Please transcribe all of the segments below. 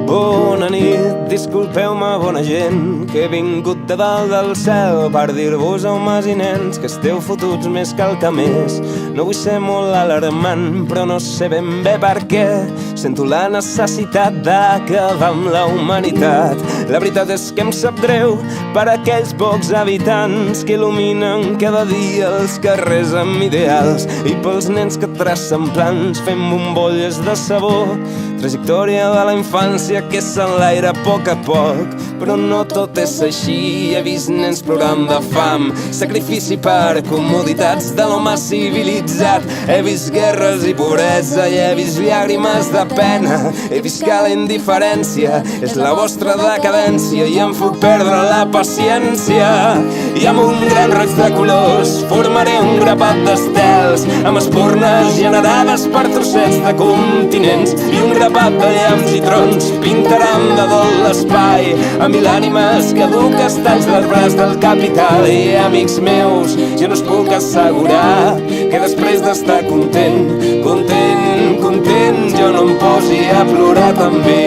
Bona nit, disculpeu-me, bona gent, que he vingut de dalt del cel per dir-vos, homes i nens, que esteu fotuts més que el que més. No vull ser molt alarmant, però no sé ben bé per què sento la necessitat d'acabar amb la humanitat. La veritat és que em sap greu per aquells pocs habitants que il·luminen cada dia els carrers amb ideals, i pels nens que tracen plans fent bombolles de sabó, trajectòria de la infància que s'enlaira a poc, però no tot és així. He vist nens plorant de fam, sacrifici per comoditats de l'home civilitzat. He vist guerres i pobresa i he vist llàgrimes de pena. He vist que la indiferència és la vostra decadència i em puc perdre la paciència. I amb un gran raig de colors formaré un grapat d'estels amb espurnes generades per trossets de continents, i un grapat de llamps i trons pintaran de dol l'espai a mil ànimes caduques talls del braç del capital. I amics meus, jo no us puc assegurar que després d'estar content, jo no em posi a plorar també.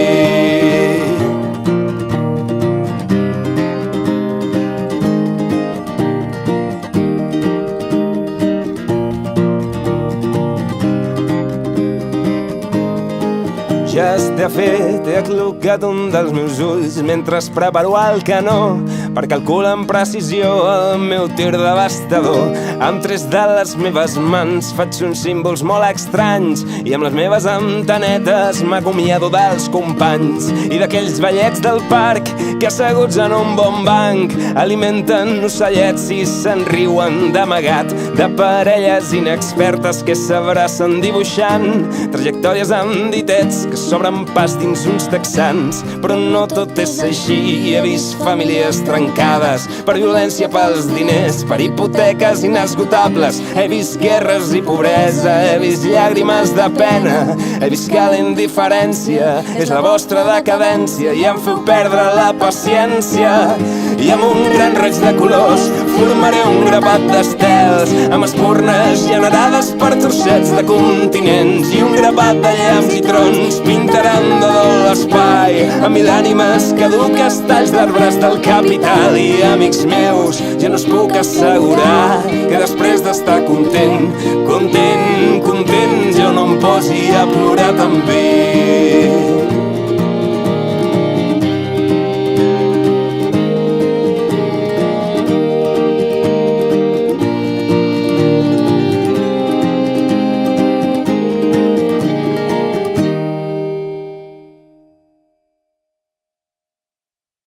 Ja està fet, he aclocat un dels meus ulls mentre preparo el canó per calcular amb precisió el meu tir devastador. Amb tres de les meves mans faig uns símbols molt estranys i amb les meves antenetes m'acomiado dels companys i d'aquells vellets del parc que asseguts en un bon banc alimenten ocellets i se'n riuen d'amagat de parelles inexpertes que s'abracen dibuixant trajectòries amb ditets que s'obren pas dins uns texans. Però no tot és així. He vist famílies trencades per violència, pels diners, per hipoteques inesgotables. He vist guerres i pobresa, he vist llàgrimes de pena. He vist que la indiferència és la vostra decadència i em feu perdre la paciència. I amb un gran raig de colors formaré un grapat d'estels amb espurnes generades per trossets de continents, i un grapat de llamps i trons pintaran de dol l'espai a mil ànimes caduques talls d'arbres del capital. I amics meus, ja no us puc assegurar que després d'estar content, jo no em posi a plorar també.